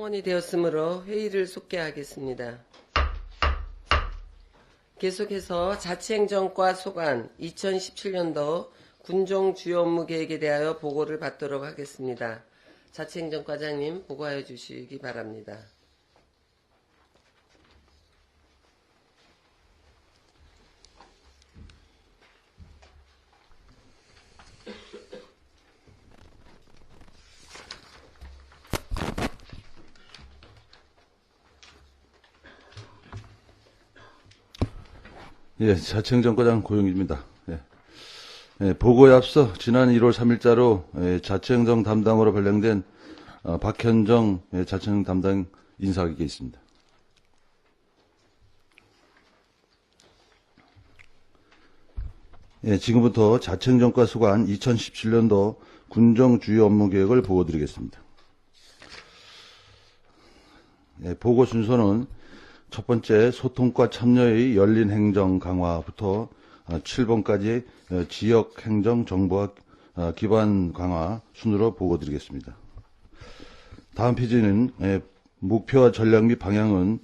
성원이 되었으므로 회의를 속개하겠습니다. 계속해서 자치행정과 소관 2017년도 군종 주요 업무 계획에 대하여 보고를 받도록 하겠습니다. 자치행정과장님 보고하여 주시기 바랍니다. 예, 자치행정과장 고영기입니다. 보고에 앞서 지난 1월 3일자로 자치행정 담당으로 발령된 박현정 자치행정 담당 인사하게 있습니다. 지금부터 자치행정과 소관 2017년도 군정 주요 업무 계획을 보고드리겠습니다. 보고 순서는 첫 번째, 소통과 참여의 열린 행정 강화부터 7번까지 지역 행정 정보화 기반 강화 순으로 보고드리겠습니다. 다음 페이지는 목표와 전략 및 방향은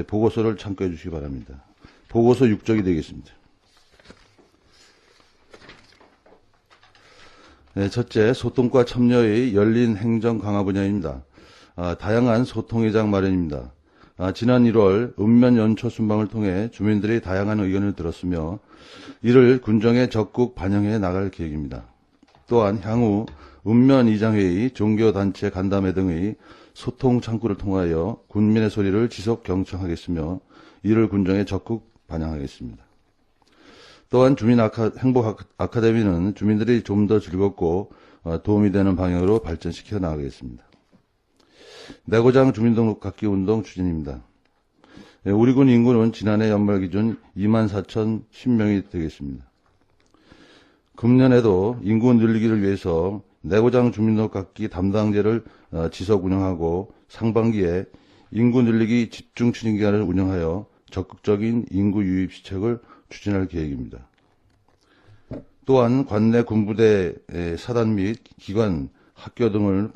보고서를 참고해 주시기 바랍니다. 보고서 6쪽이 되겠습니다. 첫째, 소통과 참여의 열린 행정 강화 분야입니다. 다양한 소통회장 마련입니다. 지난 1월 읍면 연초 순방을 통해 주민들의 다양한 의견을 들었으며 이를 군정에 적극 반영해 나갈 계획입니다. 또한 향후 읍면 이장회의, 종교단체 간담회 등의 소통 창구를 통하여 군민의 소리를 지속 경청하겠으며 이를 군정에 적극 반영하겠습니다. 또한 행복 아카데미는 주민들이 좀 더 즐겁고 도움이 되는 방향으로 발전시켜 나가겠습니다. 내고장 주민등록받기 운동 추진입니다. 우리 군 인구는 지난해 연말 기준 24,010명이 되겠습니다. 금년에도 인구 늘리기를 위해서 내고장 주민등록받기 담당제를 지속 운영하고 상반기에 인구 늘리기 집중 추진 기간을 운영하여 적극적인 인구 유입 시책을 추진할 계획입니다. 또한 관내 군부대 사단 및 기관, 학교 등을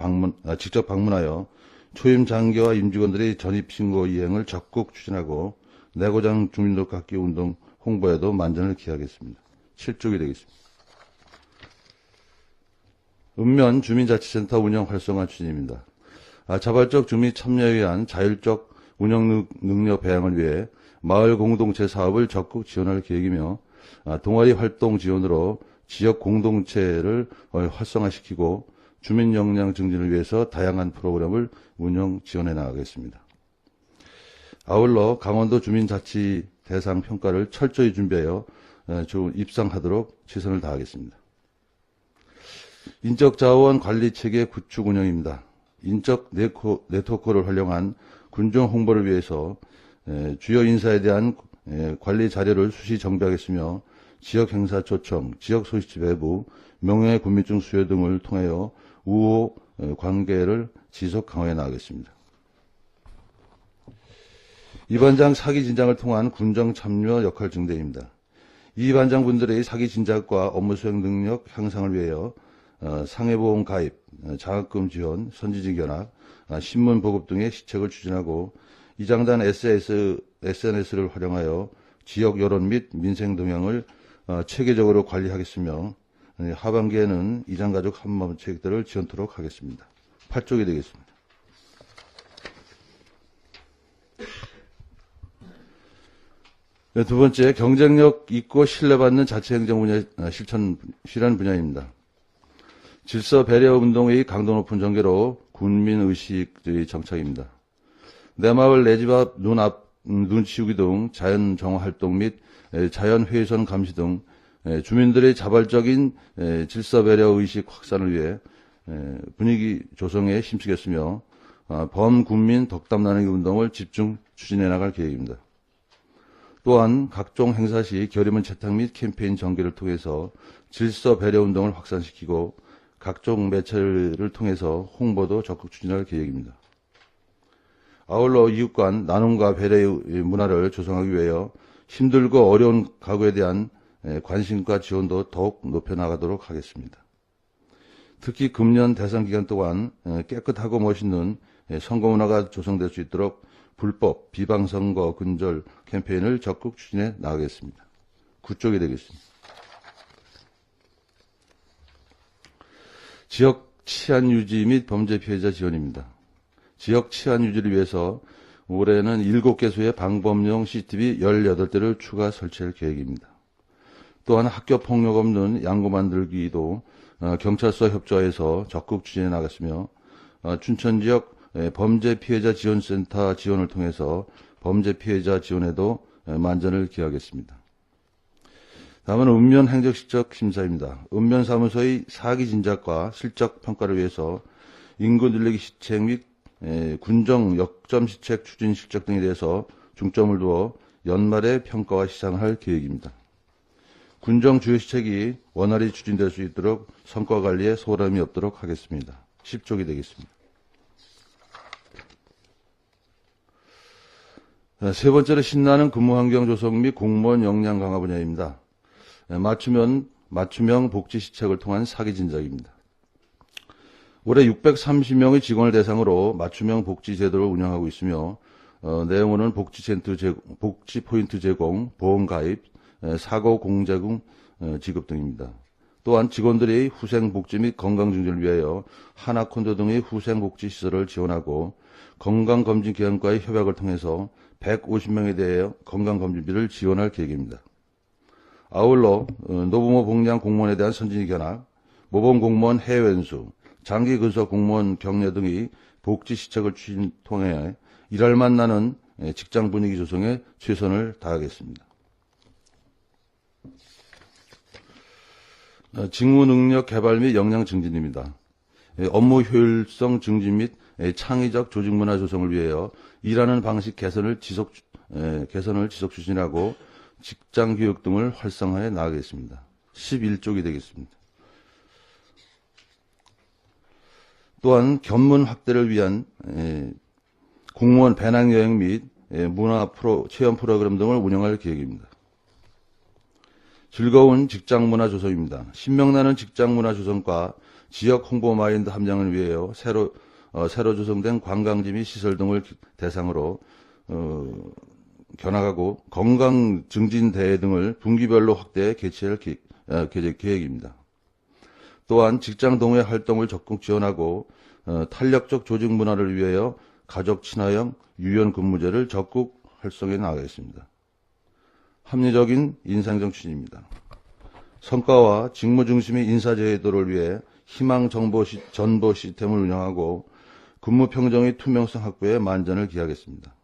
직접 방문하여 초임 장교와 임직원들의 전입신고 이행을 적극 추진하고 내고장 주민등록받기 운동 홍보에도 만전을 기하겠습니다. 7쪽이 되겠습니다. 읍면 주민자치센터 운영 활성화 추진입니다. 자발적 주민 참여에 의한 자율적 운영 능력 배양을 위해 마을 공동체 사업을 적극 지원할 계획이며 동아리 활동 지원으로 지역 공동체를 활성화시키고 주민 역량 증진을 위해서 다양한 프로그램을 운영 지원해 나가겠습니다. 아울러 강원도 주민자치 대상 평가를 철저히 준비하여 입상하도록 최선을 다하겠습니다. 인적 자원 관리 체계 구축 운영입니다. 인적 네트워크를 활용한 군정 홍보를 위해서 주요 인사에 대한 관리 자료를 수시 정비하겠으며 지역 행사 초청, 지역 소식지 배부, 명예 군민증 수여 등을 통하여 우호 관계를 지속 강화해 나가겠습니다. 이 반장 사기 진작을 통한 군정 참여 역할 증대입니다. 이 반장분들의 사기 진작과 업무 수행 능력 향상을 위하여 상해보험 가입, 장학금 지원, 선지지 견학, 신문 보급 등의 시책을 추진하고 이장단 SNS를 활용하여 지역 여론 및 민생 동향을 체계적으로 관리하겠으며 하반기에는 이장가족 한마음 체계들을 지원토록 하겠습니다. 8쪽이 되겠습니다. 두 번째, 경쟁력 있고 신뢰받는 자치행정 분야 실현 분야입니다. 질서 배려 운동의 강도 높은 전개로 군민의식의 정착입니다. 내 마을 내 집 앞 눈 치우기 등 자연 정화 활동 및 자연 훼손 감시 등 주민들의 자발적인 질서 배려 의식 확산을 위해 분위기 조성에 힘쓰겠으며 범군민 덕담 나누기 운동을 집중 추진해 나갈 계획입니다. 또한 각종 행사 시 결의문 채택 및 캠페인 전개를 통해서 질서 배려 운동을 확산시키고 각종 매체를 통해서 홍보도 적극 추진할 계획입니다. 아울러 이웃 간 나눔과 배려의 문화를 조성하기 위하여 힘들고 어려운 가구에 대한 관심과 지원도 더욱 높여나가도록 하겠습니다. 특히 금년 대선 기간 동안 깨끗하고 멋있는 선거 문화가 조성될 수 있도록 불법 비방선거 근절 캠페인을 적극 추진해 나가겠습니다. 9쪽이 되겠습니다. 지역 치안 유지 및 범죄 피해자 지원입니다. 지역 치안 유지를 위해서 올해는 7개소의 방범용 CCTV 18대를 추가 설치할 계획입니다. 또한 학교 폭력 없는 양구 만들기도 경찰서 협조해서 적극 추진해 나갔으며 춘천 지역 범죄 피해자 지원센터 지원을 통해서 범죄 피해자 지원에도 만전을 기하겠습니다. 다음은 읍면 행정실적 심사입니다. 읍면 사무소의 사기 진작과 실적 평가를 위해서 인구 늘리기 시책 및 군정 역점 시책 추진 실적 등에 대해서 중점을 두어 연말에 평가와 시상을 할 계획입니다. 군정 주요 시책이 원활히 추진될 수 있도록 성과 관리에 소홀함이 없도록 하겠습니다. 10쪽이 되겠습니다. 세 번째로 신나는 근무 환경 조성 및 공무원 역량 강화 분야입니다. 맞춤형 복지 시책을 통한 사기 진작입니다. 올해 630명의 직원을 대상으로 맞춤형 복지 제도를 운영하고 있으며 내용으로는 복지 포인트 제공, 보험 가입, 사고 공제금 지급 등입니다. 또한 직원들의 후생 복지 및 건강 증진을 위하여 하나콘도 등의 후생 복지 시설을 지원하고 건강검진 기관과의 협약을 통해서 150명에 대해 건강검진비를 지원할 계획입니다. 아울러 노부모 복량 공무원에 대한 선진위 견학, 모범 공무원 해외 연수, 장기 근속 공무원 격려 등의 복지 시책을 추진 통해 일할 만나는 직장 분위기 조성에 최선을 다하겠습니다. 직무 능력 개발 및 역량 증진입니다. 업무 효율성 증진 및 창의적 조직 문화 조성을 위하여 일하는 방식 개선을 지속 추진하고 직장 교육 등을 활성화해 나가겠습니다. 11쪽이 되겠습니다. 또한 견문 확대를 위한 공무원 배낭 여행 및 문화 체험 프로그램 등을 운영할 계획입니다. 즐거운 직장 문화 조성입니다. 신명나는 직장 문화 조성과 지역 홍보 마인드 함량을 위하여 새로 조성된 관광지 및 시설 등을 대상으로 견학하고 건강 증진 대회 등을 분기별로 확대 개최할 계획입니다. 또한 직장 동호회 활동을 적극 지원하고 탄력적 조직 문화를 위하여 가족 친화형 유연 근무제를 적극 활성해 나가겠습니다. 합리적인 인사행정 추진입니다. 성과와 직무 중심의 인사제도를 위해 희망 정보 전보 시스템을 운영하고 근무 평정의 투명성 확보에 만전을 기하겠습니다.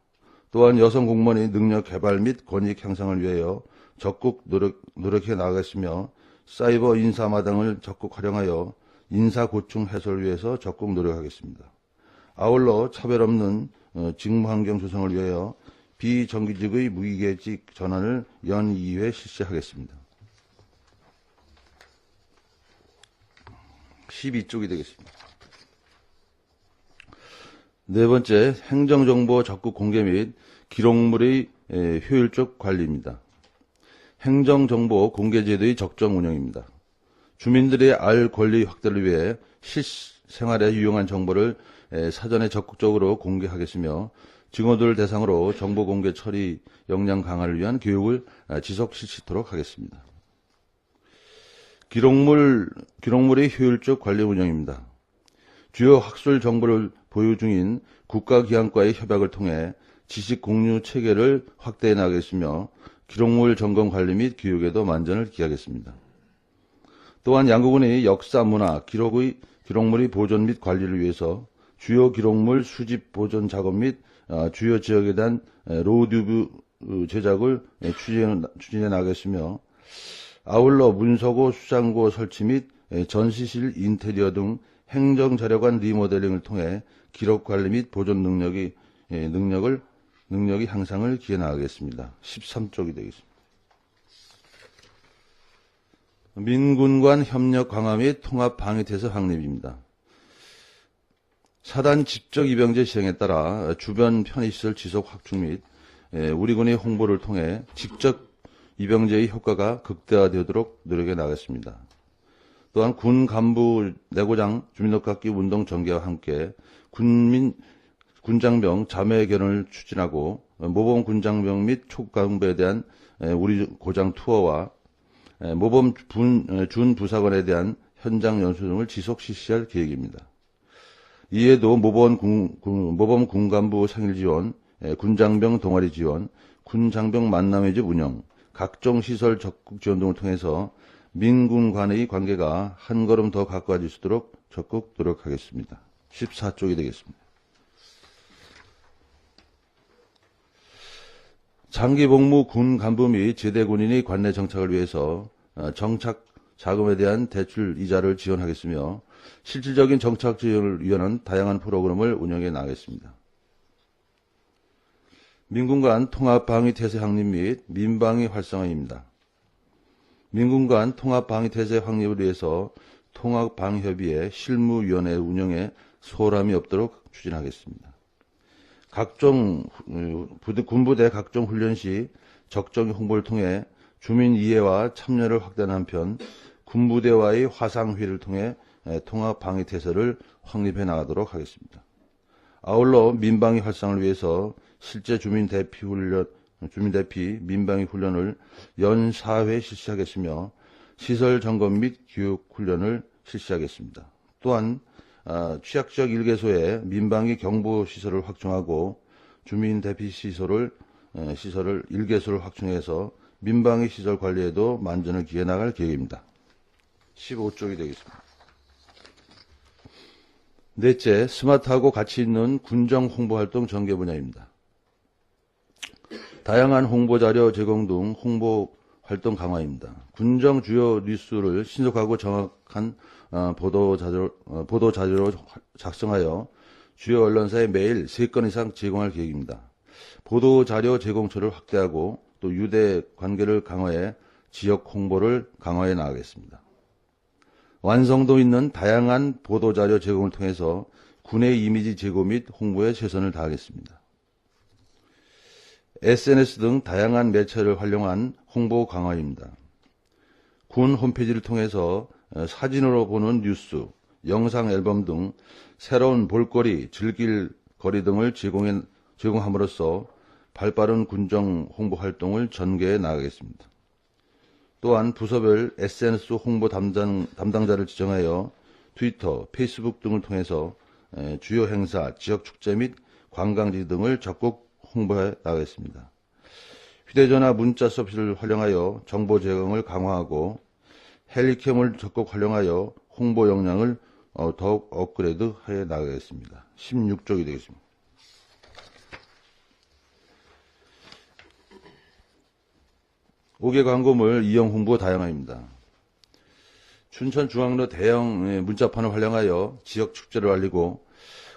또한 여성 공무원의 능력 개발 및 권익 향상을 위하여 적극 노력해 나가겠으며 사이버 인사 마당을 적극 활용하여 인사 고충 해소를 위해서 적극 노력하겠습니다. 아울러 차별 없는 직무 환경 조성을 위하여 비정규직의 무기계직 전환을 연 2회 실시하겠습니다. 12쪽이 되겠습니다. 네 번째, 행정정보 적극 공개 및 기록물의 효율적 관리입니다. 행정정보 공개제도의 적정 운영입니다. 주민들의 알 권리 확대를 위해 실생활에 유용한 정보를 사전에 적극적으로 공개하겠으며 직원들 대상으로 정보 공개 처리 역량 강화를 위한 교육을 지속 실시토록 하겠습니다. 기록물의 효율적 관리 운영입니다. 주요 학술 정보를 보유 중인 국가기관과의 협약을 통해 지식 공유 체계를 확대해 나가겠으며 기록물 점검 관리 및 교육에도 만전을 기하겠습니다. 또한 양구군의 역사 문화 기록물의 보존 및 관리를 위해서 주요 기록물 수집 보존 작업 및 주요 지역에 대한 로드뷰 제작을 추진해 나가겠으며 아울러 문서고 수장고 설치 및 전시실 인테리어 등 행정자료관 리모델링을 통해 기록 관리 및 보존 능력이 향상을 기해 나가겠습니다. 13쪽이 되겠습니다. 민군 간 협력 강화 및 통합 방위태세 확립입니다. 사단 집적 입영제 시행에 따라 주변 편의시설 지속 확충 및 우리 군의 홍보를 통해 직접 입영제의 효과가 극대화되도록 노력해 나가겠습니다. 또한 군 간부 내고장 주민등록받기 운동 전개와 함께 군민 군장병 자매 결혼을 추진하고 모범 군장병 및 초급간부에 대한 우리 고장 투어와 모범 준 부사관에 대한 현장 연수 등을 지속 실시할 계획입니다. 이에도 모범 군간부 생일 지원, 군장병 동아리 지원, 군장병 만남회집 운영, 각종 시설 적극 지원 등을 통해서 민군 간의 관계가 한 걸음 더 가까워질 수 있도록 적극 노력하겠습니다. 14쪽이 되겠습니다. 장기 복무 군 간부 및 제대 군인의 관내 정착을 위해서 정착 자금에 대한 대출 이자를 지원하겠으며 실질적인 정착 지원을 위한 다양한 프로그램을 운영해 나가겠습니다. 민군 간 통합 방위 태세 확립 및 민방위 활성화입니다. 민군 간 통합 방위 태세 확립을 위해서 통합 방위 협의회 실무위원회 운영에 소홀함이 없도록 추진하겠습니다. 각종 군부대 각종 훈련 시 적정 홍보를 통해 주민 이해와 참여를 확대하는 한편 군부대와의 화상회의를 통해 통합 방위 태세를 확립해 나가도록 하겠습니다. 아울러 민방위 활성화를 위해서 실제 주민 대피 민방위 훈련을 연 4회 실시하겠으며 시설 점검 및 교육 훈련을 실시하겠습니다. 또한 취약지역 1개소에 민방위 경보 시설을 확충하고 주민 대피 시설을 1개소를 확충해서 민방위 시설 관리에도 만전을 기해 나갈 계획입니다. 15쪽이 되겠습니다. 넷째, 스마트하고 가치 있는 군정 홍보활동 전개 분야입니다. 다양한 홍보자료 제공 등 홍보활동 강화입니다. 군정 주요 뉴스를 신속하고 정확한 보도자료로 작성하여 주요 언론사에 매일 3건 이상 제공할 계획입니다. 보도자료 제공처를 확대하고 또 유대 관계를 강화해 지역 홍보를 강화해 나가겠습니다. 완성도 있는 다양한 보도자료 제공을 통해서 군의 이미지 제고 및 홍보에 최선을 다하겠습니다. SNS 등 다양한 매체를 활용한 홍보 강화입니다. 군 홈페이지를 통해서 사진으로 보는 뉴스, 영상 앨범 등 새로운 볼거리, 즐길 거리 등을 제공함으로써 발빠른 군정 홍보 활동을 전개해 나가겠습니다. 또한 부서별 SNS 홍보 담당자를 지정하여 트위터, 페이스북 등을 통해서 주요 행사, 지역 축제 및 관광지 등을 적극 홍보해 나가겠습니다. 휴대전화 문자 서비스를 활용하여 정보 제공을 강화하고 헬리캠을 적극 활용하여 홍보 역량을 더욱 업그레이드해 나가겠습니다. 16쪽이 되겠습니다. 옥외 광고물 이용 홍보 다양화입니다. 춘천중앙로 대형 문자판을 활용하여 지역 축제를 알리고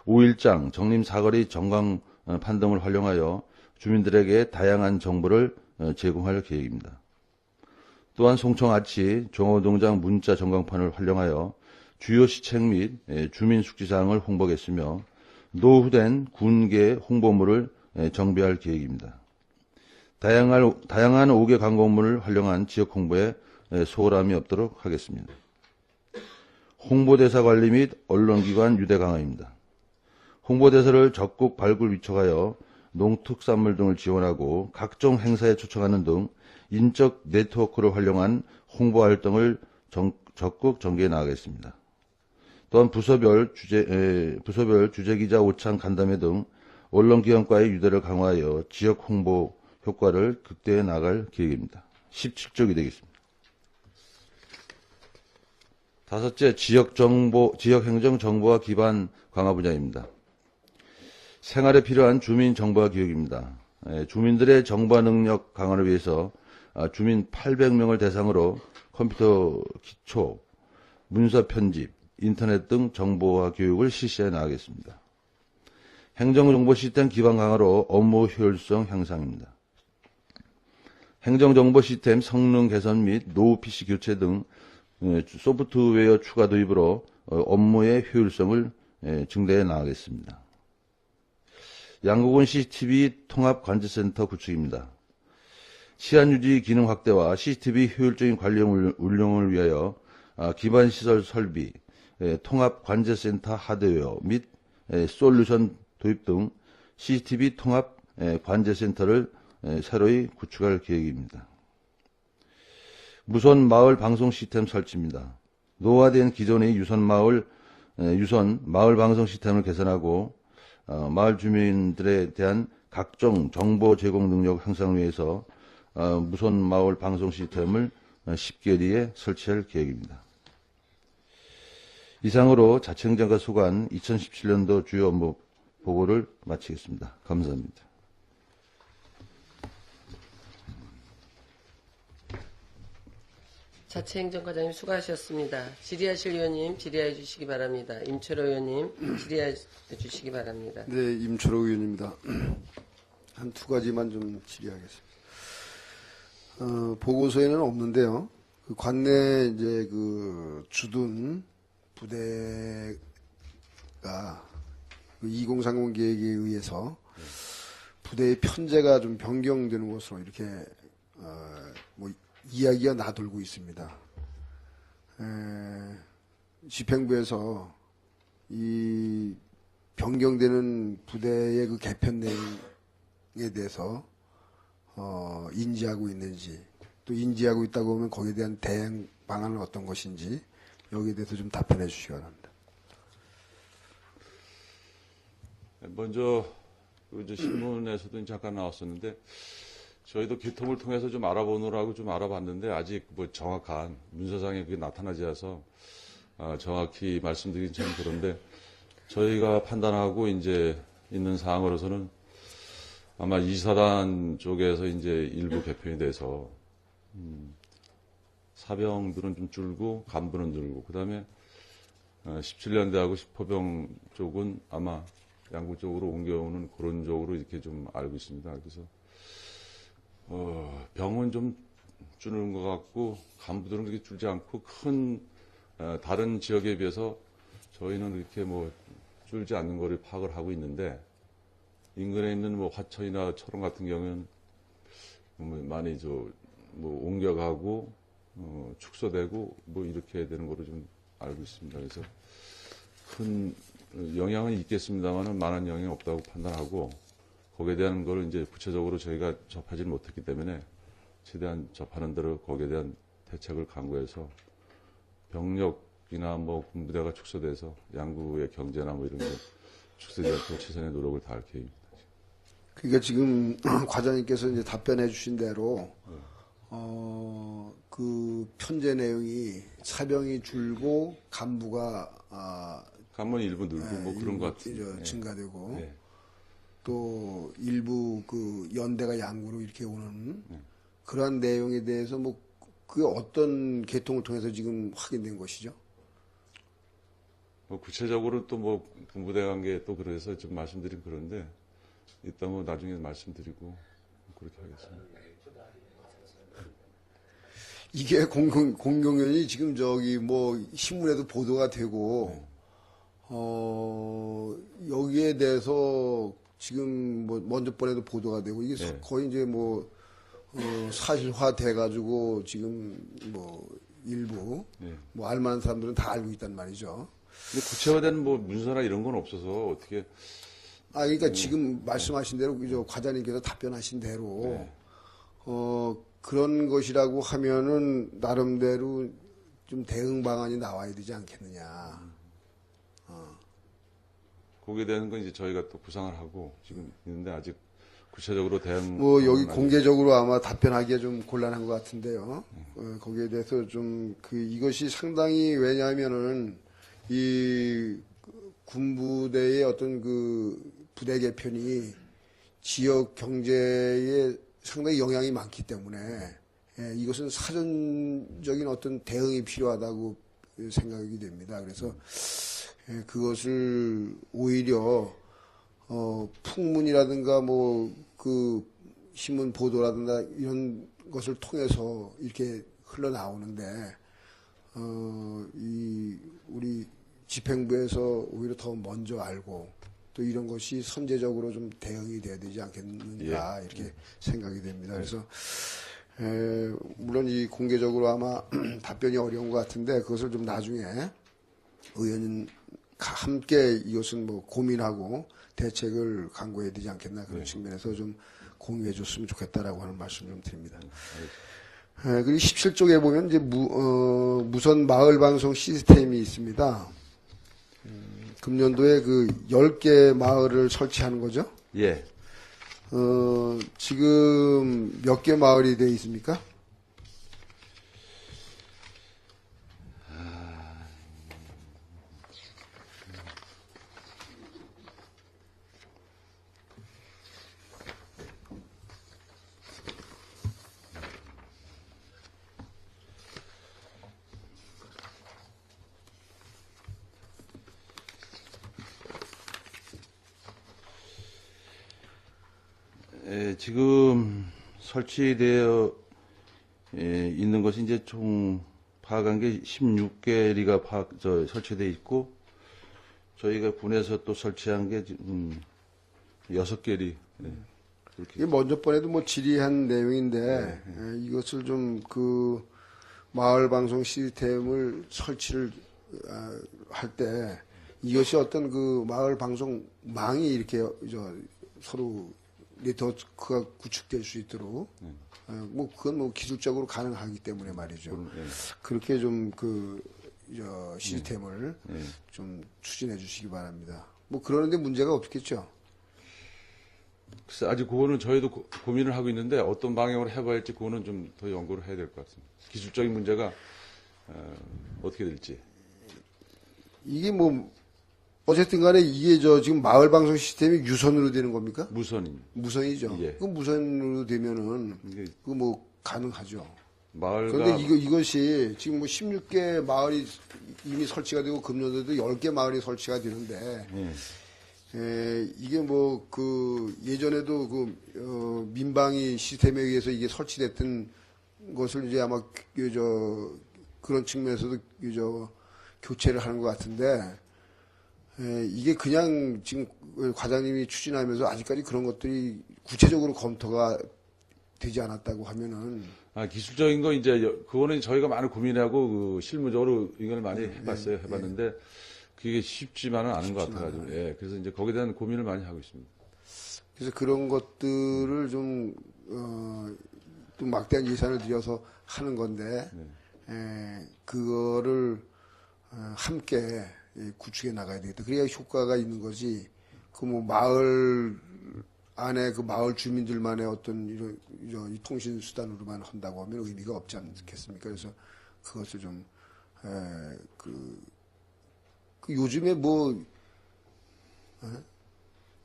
5일장, 정림 사거리 전광판 등을 활용하여 주민들에게 다양한 정보를 제공할 계획입니다. 또한 송청아치 종호동장 문자 전광판을 활용하여 주요 시책 및 주민 숙지사항을 홍보하겠으며 노후된 군계 홍보물을 정비할 계획입니다. 다양한 5개 광고물을 활용한 지역 홍보에 소홀함이 없도록 하겠습니다. 홍보대사 관리 및 언론기관 유대 강화입니다. 홍보대사를 적극 발굴 위촉하여 농특산물 등을 지원하고 각종 행사에 초청하는 등 인적 네트워크를 활용한 홍보 활동을 적극 전개해 나가겠습니다. 또한 부서별 주재기자 오찬 간담회 등 언론기관과의 유대를 강화하여 지역 홍보 효과를 극대화해 나갈 계획입니다. 17쪽이 되겠습니다. 다섯째, 지역행정 정보화 기반 강화 분야입니다. 생활에 필요한 주민 정보화 교육입니다. 주민들의 정보화 능력 강화를 위해서 주민 800명을 대상으로 컴퓨터 기초, 문서 편집, 인터넷 등 정보화 교육을 실시해 나가겠습니다. 행정정보 시스템 기반 강화로 업무 효율성 향상입니다. 행정정보 시스템 성능 개선 및 노후 PC 교체 등 소프트웨어 추가 도입으로 업무의 효율성을 증대해 나가겠습니다. 양구군 CCTV 통합관제센터 구축입니다. 시한유지 기능 확대와 CCTV 효율적인 관리 운영을 위하여 기반시설 설비, 통합관제센터 하드웨어 및 솔루션 도입 등 CCTV 통합 관제센터를 새로이 구축할 계획입니다. 무선 마을 방송 시스템 설치입니다. 노후화된 기존의 유선 마을 방송 시스템을 개선하고 마을 주민들에 대한 각종 정보 제공 능력 향상을 위해서 무선 마을 방송 시스템을 10개월 뒤에 설치할 계획입니다. 이상으로 자치행정과 소관 2017년도 주요 업무 보고를 마치겠습니다. 감사합니다. 자치행정과장님 수고하셨습니다. 질의하실 의원님 질의해 주시기 바랍니다. 임철호 의원님 질의해 주시기 바랍니다. 네, 임철호 의원입니다. 한 두 가지만 좀 질의하겠습니다. 보고서에는 없는데요. 그 관내 이제 그 주둔 부대가 그 2030 계획에 의해서 부대의 편제가 좀 변경되는 것으로 이렇게 뭐 이야기가 나돌고 있습니다. 집행부에서 이 변경되는 부대의 그 개편 내용에 대해서 인지하고 있는지, 또 인지하고 있다고 하면 거기에 대한 대응 방안은 어떤 것인지 여기에 대해서 좀 답변해 주시기 바랍니다. 먼저 이제 신문에서도 잠깐 나왔었는데 저희도 개통을 통해서 좀 알아보느라고 좀 알아봤는데 아직 뭐 정확한 문서상에 그게 나타나지 않아서 정확히 말씀드리긴 참 그런데 저희가 판단하고 이제 있는 사항으로서는 아마 이사단 쪽에서 이제 일부 개편이 돼서 사병들은 좀 줄고 간부는 늘고 그다음에 17년대하고 10호병 쪽은 아마 양구 쪽으로 옮겨오는 그런 쪽으로 이렇게 좀 알고 있습니다. 그래서 병은 좀 줄는 것 같고 간부들은 그렇게 줄지 않고 큰 다른 지역에 비해서 저희는 이렇게 뭐 줄지 않는 거를 파악을 하고 있는데 인근에 있는 뭐 화천이나 철원 같은 경우는 많이 뭐 옮겨가고 축소되고 뭐 이렇게 되는 거로 좀 알고 있습니다. 그래서 큰 영향은 있겠습니다만은 많은 영향이 없다고 판단하고 거기에 대한 걸 이제 구체적으로 저희가 접하지 못했기 때문에 최대한 접하는 대로 거기에 대한 대책을 강구해서 병력이나 뭐 군부대가 축소돼서 양구의 경제나 뭐 이런 게 축소되지 않도록 최선의 노력을 다할 계획입니다. 그러니까 지금 과장님께서 이제 답변해 주신 대로 그 편제 내용이 사병이 줄고 간부가 간부는 일부 늘고 뭐 그런 것 같은데 증가되고 네. 또 일부 그 연대가 양구로 이렇게 오는 네. 그러한 내용에 대해서 뭐 그게 어떤 개통을 통해서 지금 확인된 것이죠? 뭐 구체적으로 또 뭐 군부대 관계 또 그래서 좀 말씀드린 그런데 이따 뭐 나중에 말씀드리고 그렇게 하겠습니다. 이게 공공연히 지금 저기 뭐 신문에도 보도가 되고 여기에 대해서 지금 뭐 먼저 번에도 보도가 되고 이게 네. 거의 이제 뭐 사실화 돼가지고 지금 뭐 일부 네. 뭐 알만한 사람들은 다 알고 있단 말이죠. 근데 구체화된 뭐 문서나 이런 건 없어서 어떻게 그러니까 지금 말씀하신 대로 저 과장님께서 답변하신 대로 그런 것이라고 하면은 나름대로 좀 대응 방안이 나와야 되지 않겠느냐. 거기에 대한 건 이제 저희가 또 구상을 하고 지금 있는데 아직 구체적으로 대응 뭐 여기 방안은 공개적으로 아마 답변하기가 좀 곤란한 것 같은데요. 거기에 대해서 좀 이것이 상당히 왜냐하면은 이 군부대의 어떤 그 부대 개편이 지역 경제에 상당히 영향이 많기 때문에 이것은 사전적인 어떤 대응이 필요하다고 생각이 됩니다. 그래서 그것을 오히려 풍문이라든가 뭐 그 신문 보도라든가 이런 것을 통해서 이렇게 흘러나오는데 우리 집행부에서 오히려 더 먼저 알고 또 이런 것이 선제적으로 좀 대응이 돼야 되지 않겠는가 이렇게 생각이 됩니다. 그래서 물론 이 공개적으로 아마 답변이 어려운 것 같은데 그것을 좀 나중에 함께 이것은 뭐 고민하고 대책을 강구해야 되지 않겠나 그런 측면에서 좀 공유해 줬으면 좋겠다라고 하는 말씀 좀 드립니다. 그리고 17쪽에 보면 이제 무선 마을 방송 시스템이 있습니다. 금년도에 그 10개 마을을 설치하는 거죠? 예. 지금 몇 개 마을이 되어 있습니까? 지금 설치되어 있는 것이 이제 총 파악한 게 16개리가 설치되어 있고, 저희가 군에서 또 설치한 게 6개리. 이게 먼저 번에도 뭐 질의한 내용인데, 이것을 좀 그 마을 방송 시스템을 설치를 할 때, 이것이 어떤 그 마을 방송망이 이렇게 서로 네트워크가 구축될 수 있도록, 뭐 그건 뭐 기술적으로 가능하기 때문에 말이죠. 그렇게 좀 그 시스템을 좀 추진해 주시기 바랍니다. 뭐 그러는데 문제가 없겠죠. 글쎄, 아직 그거는 저희도 고민을 하고 있는데 어떤 방향으로 해봐야 할지 그거는 좀 더 연구를 해야 될 것 같습니다. 기술적인 문제가 어떻게 될지. 이게 뭐 어쨌든 간에 이게 지금 마을 방송 시스템이 유선으로 되는 겁니까? 무선입니다. 무선이죠. 예. 그 무선으로 되면은 이게 그 뭐 가능하죠. 마을과 그런데 이것이 지금 뭐 16개 마을이 이미 설치가 되고 금년도에도 10개 마을이 설치가 되는데 이게 뭐 그 예전에도 그 민방위 시스템에 의해서 이게 설치됐던 것을 이제 아마 그런 측면에서도 교체를 하는 것 같은데 이게 그냥 지금 과장님이 추진하면서 아직까지 그런 것들이 구체적으로 검토가 되지 않았다고 하면은 기술적인 거 이제 그거는 저희가 많이 고민하고 그 실무적으로 의견을 많이 해봤는데 그게 쉽지만은 않은 것 같아가지고 예, 그래서 이제 거기에 대한 고민을 많이 하고 있습니다. 그래서 그런 것들을 좀 또 막대한 예산을 들여서 하는 건데 그거를 함께 구축해 나가야 되겠다. 그래야 효과가 있는 거지. 그 뭐 마을 안에 그 마을 주민들만의 어떤 이런 통신 수단으로만 한다고 하면 의미가 없지 않겠습니까? 그래서 그것을 좀 그 요즘에 뭐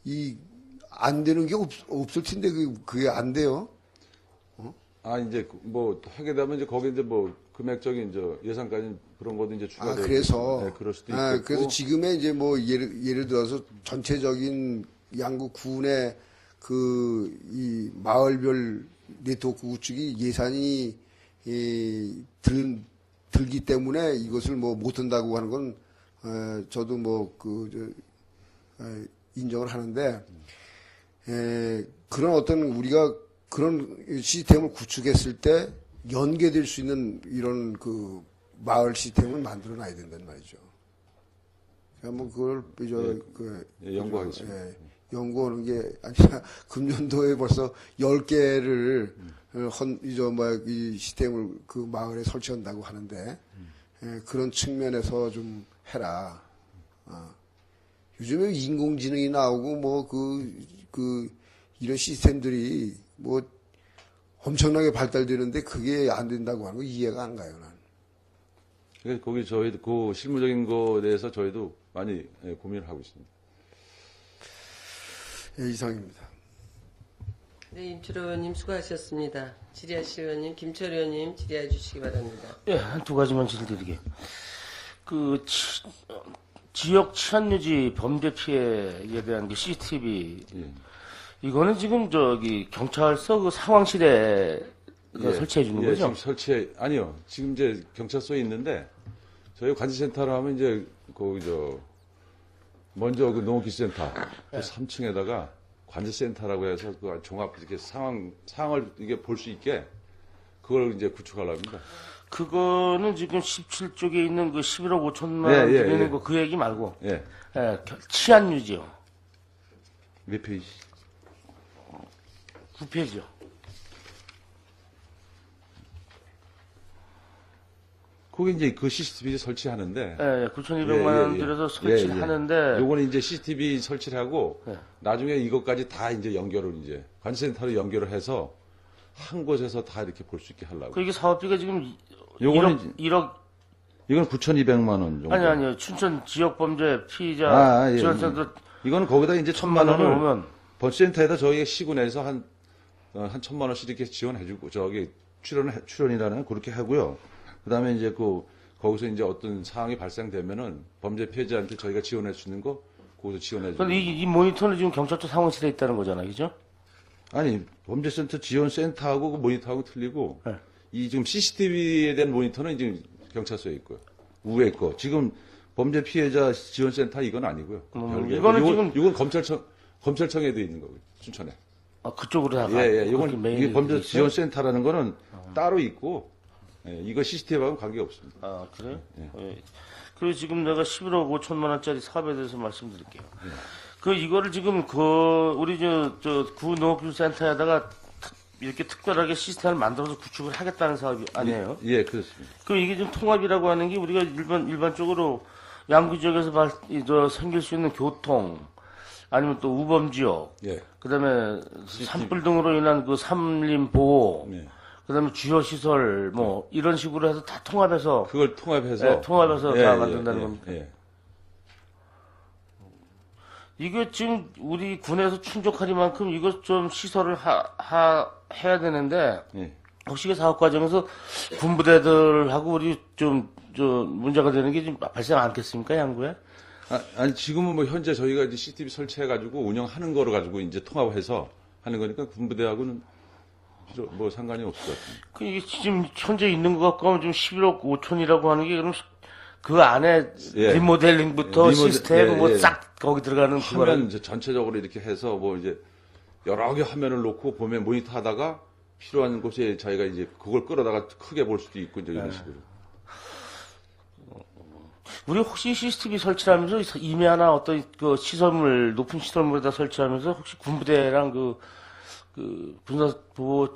이 안 되는 게 없을 텐데 그게 안 돼요. 이제 뭐 하게 되면 이제 거기 이제 뭐 금액적인 예산까지 그런 것도 이제 추가되고 그래서 그럴 수도 있고. 그래서 지금의 이제 뭐 예를 들어서 전체적인 양구 군의 그 이 마을별 네트워크 구축이 예산이 들기 때문에 이것을 뭐 못한다고 하는 건 저도 뭐 인정을 하는데 그런 어떤 우리가 그런 시스템을 구축했을 때 연계될 수 있는 이런 그 마을 시스템을 만들어 놔야 된다는 말이죠. 그러니까 뭐 그걸 연구하겠습니다. 연구하는 게 아니라 금년도에 벌써 10개를 이 시스템을 그 마을에 설치한다고 하는데 그런 측면에서 좀 해라. 요즘에 인공지능이 나오고 뭐 이런 시스템들이 뭐 엄청나게 발달되는데 그게 안 된다고 하는 거 이해가 안 가요, 난. 그러니까 거기 저희도 그 실무적인 거에 대해서 저희도 많이 고민을 하고 있습니다. 예, 이상입니다. 네, 임철호 의원님 수고하셨습니다. 질의하실 의원님, 김철 의원님 질의해 주시기 바랍니다. 예, 한 두 가지만 질의드리게. 지역 치안 유지 범죄 피해에 대한 게 CCTV. 이거는 지금 경찰서 그 상황실에 설치해 주는 거죠? 지금 아니요. 지금 이제 경찰서에 있는데 저희 관제센터로 하면 이제 먼저 그 농업기술센터 그 3층에다가 관제센터라고 해서 그 종합 이렇게 상황을 이게 볼 수 있게 그걸 이제 구축하려고 합니다. 그거는 지금 17쪽에 있는 그 11억 5천만 예, 원 예, 드리는 예. 거 그 얘기 말고 예. 치안 유지요. 몇 페이지? 9페이지요. 그게 이제 그 CCTV 설치하는데. 9,200만 원 들여서 설치를 하는데 요거는 이제 CCTV 설치를 하고 예. 나중에 이것까지 다 이제 연결을 이제 관센터로 연결을 해서 한 곳에서 다 이렇게 볼 수 있게 하려고. 그 이게 사업비가 지금 요거는 1억 이건 9,200만 원 정도. 아니요. 춘천 지역범죄 피의자 예. 지원센터 이거는 거기다 이제 1,000만 원을 오면 번센터에다 저희가 시군에서 한 1,000만 원씩 이렇게 지원해주고 저기 출연이라는 그렇게 하고요. 그다음에 이제 거기서 이제 어떤 상황이 발생되면은 범죄 피해자한테 저희가 지원할 수 있는 거 거기서 지원해주고. 근데 이 모니터는 지금 경찰서 상황실에 있다는 거잖아요, 그죠? 아니 범죄센터 지원센터하고 그 모니터하고 틀리고 네. 이 지금 CCTV에 대한 모니터는 지금 경찰서에 있고요. 우에 있고 지금 범죄 피해자 지원센터 이건 아니고요. 별개. 이거는 이건 검찰청에도 있는 거고요. 춘천에. 그쪽으로 다가. 예. 그렇게 이건 메인이 이게 범죄 있어요? 지원센터라는 거는 따로 있고 이거 CCTV하고는 관계 없습니다. 그래요? 예. 그리고 지금 내가 11억 5천만 원짜리 사업에 대해서 말씀드릴게요. 이거를 지금 우리 구 농업기술센터에다가 이렇게 특별하게 시스템을 만들어서 구축을 하겠다는 사업이 아니에요? 예, 그렇습니다. 이게 좀 통합이라고 하는 게 우리가 일반적으로 양구 지역에서 생길 수 있는 교통, 아니면 또 우범 지역, 예. 그다음에 산불 등으로 인한 그 산림 보호, 네. 그다음에 주요 시설 이런 식으로 해서 다 통합해서 그걸 통합해서 다 만든다는 겁니까? 예. 이게 지금 우리 군에서 충족하리만큼 이것 좀 시설을 해야 되는데 예. 혹시 그 사업 과정에서 군부대들하고 우리 문제가 되는 게 좀 발생 않겠습니까, 양구에? 아니 지금은 뭐 현재 저희가 이제 CCTV 설치해가지고 운영하는 거를 가지고 이제 통합해서 하는 거니까 군부대하고는 뭐 상관이 없을 것 같습니다. 이게 지금 현재 있는 것 같고 하면 좀 11억 5천이라고 하는 게 그럼 그 안에 리모델링부터 시스템 싹 거기 들어가는 화면 이제 전체적으로 이렇게 해서 뭐 이제 여러 개 화면을 놓고 보면 모니터 하다가 필요한 곳에 저희가 이제 그걸 끌어다가 크게 볼 수도 있고 이제 이런 식으로. 우리 혹시 CCTV 설치하면서 임야나 어떤 그 시설물 높은 시설물에다 설치하면서 혹시 군부대랑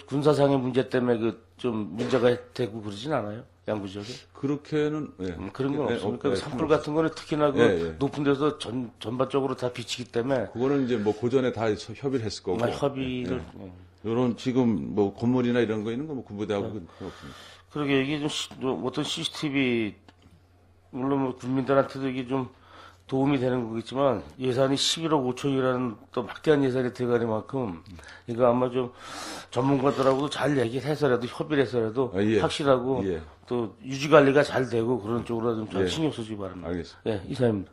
군사상의 문제 때문에 좀 문제가 되고 그러진 않아요? 양구 지역에? 그렇게는 그런 건 없습니까? 산불 산불 같은 거는 특히나 높은 데서 전반적으로 다 비치기 때문에 그거는 이제 뭐 고전에 다 협의를 했을 거고. 협의를 이런 지금 뭐 건물이나 이런 거 있는 거 뭐 군부대하고 그건 없습니다. 그러게 이게 좀 어떤 CCTV 물론 뭐 국민들한테도 이게 좀 도움이 되는 거겠지만 예산이 11억 5천이라는 또 막대한 예산이 들어가는 이거 아마 좀 전문가들하고도 잘 얘기를 해서라도 협의를 해서라도 확실하고 또 유지 관리가 잘 되고 그런 쪽으로 좀 신경 써주기 바랍니다. 알겠습니다. 예, 이사입니다.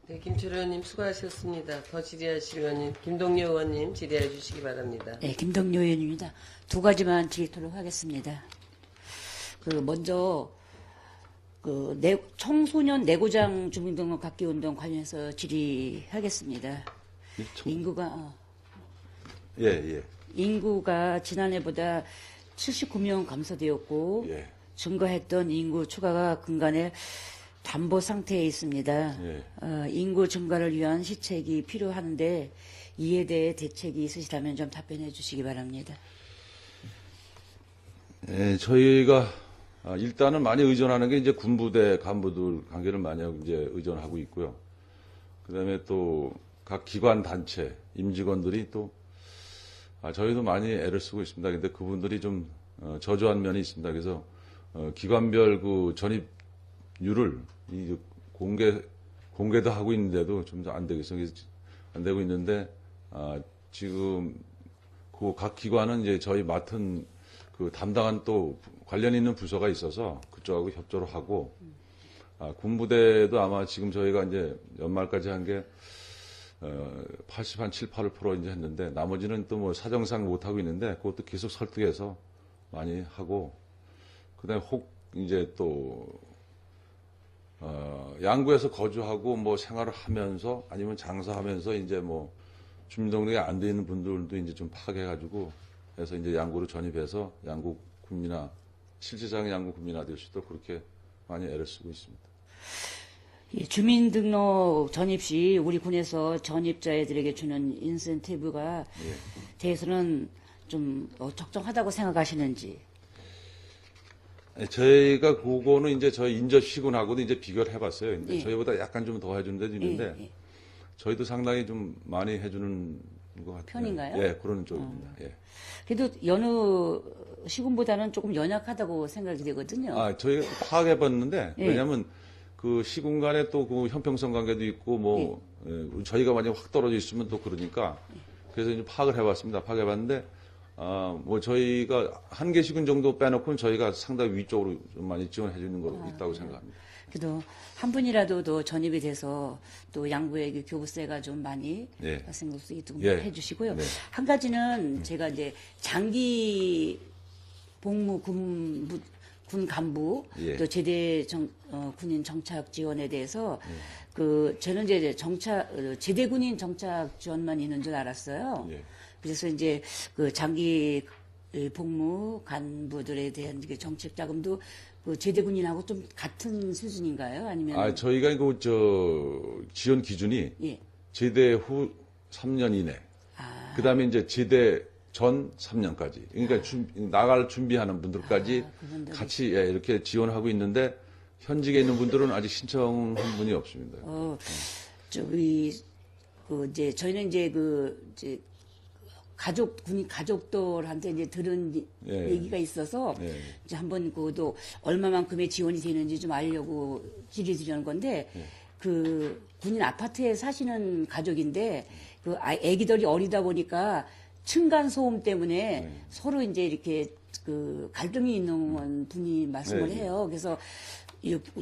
네, 김철호 의원님 수고하셨습니다. 더 질의하실 의원님, 김동료 의원님 질의해 주시기 바랍니다. 네, 김동료 의원입니다. 두 가지만 드리도록 하겠습니다. 먼저 청소년 내고장 주민등록 갖기 운동 관련해서 질의하겠습니다. 인구가 인구가 지난해보다 79명 감소되었고 증가했던 인구 추가가 근간에 담보 상태에 있습니다. 인구 증가를 위한 시책이 필요한데 이에 대해 대책이 있으시다면 좀 답변해 주시기 바랍니다. 저희가 일단은 많이 의존하는 게 이제 군부대 간부들 관계를 많이 이제 의존하고 있고요. 그다음에 또 각 기관 단체 임직원들이 또 저희도 많이 애를 쓰고 있습니다. 근데 그분들이 좀 저조한 면이 있습니다. 그래서 기관별 그 전입률을 공개도 하고 있는데도 좀 안 되고 있어요. 안 되고 있는데 지금 그 각 기관은 이제 저희 맡은 그 담당한 또 관련 있는 부서가 있어서 그쪽하고 협조를 하고 군부대도 아마 지금 저희가 이제 연말까지 한 게 7, 8% 이제 했는데 나머지는 또 뭐 사정상 못 하고 있는데 그것도 계속 설득해서 많이 하고 그다음에 혹 이제 또 양구에서 거주하고 뭐 생활을 하면서 아니면 장사하면서 이제 뭐 주민등록이 안 돼 있는 분들도 이제 좀 파악해가지고 해서 이제 양구로 전입해서 양구 군이나 실질적인 양군 군민화 될 수 있도록 그렇게 많이 애를 쓰고 있습니다. 예, 주민등록 전입 시 우리 군에서 전입자애들에게 주는 인센티브가 대해서는 좀 적정하다고 생각하시는지. 저희가 그거는 이제 저희 인접시군하고도 이제 비교를 해봤어요. 근데 예. 저희보다 약간 좀 더 해주는 데도 있는데 예. 저희도 상당히 좀 많이 해주는 것 같아요. 편인가요? 예, 그런 쪽입니다. 예. 그래도 여느 시군보다는 조금 연약하다고 생각이 되거든요. 저희가 파악해봤는데 예. 왜냐하면 그 시군 간에 또 그 형평성 관계도 있고 뭐 저희가 만약 확 떨어져 있으면 또 그러니까 그래서 이제 파악을 해봤습니다. 파악해봤는데 뭐 저희가 한 개 시군 정도 빼놓고는 저희가 상당히 위쪽으로 좀 많이 지원해주는 거 있다고 생각합니다. 그래도 한 분이라도 더 전입이 돼서 또 양부에게 교부세가 좀 많이 예. 발생될 수 있도록 예. 해주시고요. 네. 한 가지는 제가 이제 장기 복무 군 간부 예. 또 제대 군인 정착 지원에 대해서 저는 이제 제대 군인 정착 지원만 있는 줄 알았어요. 예. 그래서 이제 그 장기 복무 간부들에 대한 이게 정책 자금도 그 제대 군인하고 좀 같은 수준인가요? 아니면 저희가 이거 지원 기준이 예. 제대 후 3년 이내. 그다음에 이제 제대 전 3년까지. 그러니까 나갈 준비하는 분들까지 그분들이. 같이 이렇게 지원하고 있는데 현직에 있는 분들은 아직 신청한 분이 없습니다. 이제 저희는 이제 군인 가족들한테 이제 들은 예. 얘기가 있어서 예. 이제 한번 그것도 얼마만큼의 지원이 되는지 좀 알려고 질의드리는 건데 그 군인 아파트에 사시는 가족인데 그 아기들이 어리다 보니까 층간 소음 때문에 서로 이제 이렇게 그 갈등이 있는 분이 말씀을 네. 해요. 그래서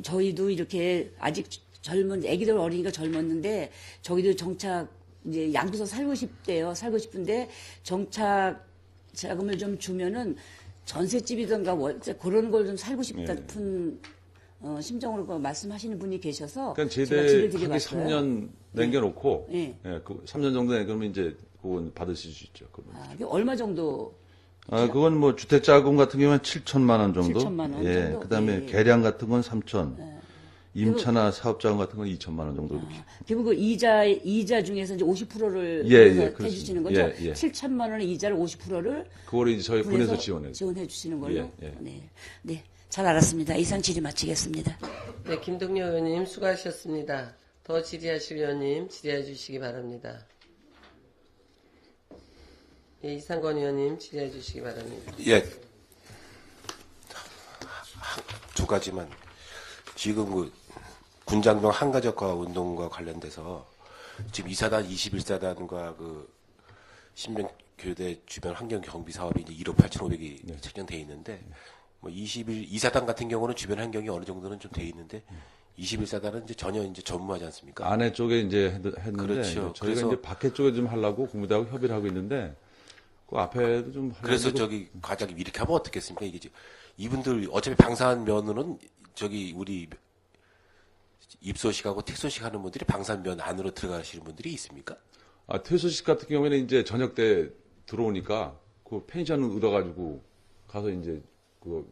저희도 이렇게 아직 아기들 어리니까 젊었는데 저희도 정착 이제 양구서 살고 싶대요. 살고 싶은데 정착 자금을 좀 주면은 전셋집이든가 그런 걸 좀 살고 싶다는 심정으로 말씀하시는 분이 계셔서 그러니까 제가 제대 질의를 하기 드려봤어요. 3년 남겨놓고 예. 그 3년 정도 남겨놓으면 이제 그건 받으실 수 있죠. 이게 얼마 정도? 그건 뭐 주택자금 같은 경우는 7천만 원 정도. 7천만 원 예. 정도? 그다음에 예. 계량 같은 건 3천. 임차나 사업자금 같은 건 2천만 원 정도 이렇게. 결국 그 이자 중에서 이제 50%를 예, 해주시는 그렇습니다. 거죠? 예, 예. 7천만 원의 이자를 50%를 그거를 이제 저희 군에서 지원해요. 지원해 주시는 걸로. 예, 예. 네, 잘 알았습니다. 이상 질의 마치겠습니다. 네, 김동료 의원님 수고하셨습니다. 더 질의하실 의원님 질의해 주시기 바랍니다. 예, 이상권 의원님 질의해 주시기 바랍니다. 예. 두 가지만. 지금 그 군장병 한가족화 운동과 관련돼서 지금 2사단, 21사단과 그 신병교대 주변 환경 경비 사업이 이제 1억 8,500이 책정되어 있는데 뭐 2사단 같은 경우는 주변 환경이 어느 정도는 좀 돼 있는데 21사단은 이제 전혀 이제 전무하지 않습니까? 안에 쪽에 이제 했는데 그렇죠. 저희가 그래서 이제 밖에 쪽에 좀 하려고 국무대하고 협의를 하고 있는데 그 앞에도 좀 그래서 하려고 저기 과장님 이렇게 하면 어떻겠습니까? 이게 이분들 어차피 방사한 면허는 저기 우리 입소식하고 퇴소식 하는 분들이 방산면 안으로 들어가시는 분들이 있습니까? 퇴소식 같은 경우에는 이제 저녁 때 들어오니까 그 펜션을 얻어가지고 가서 이제 그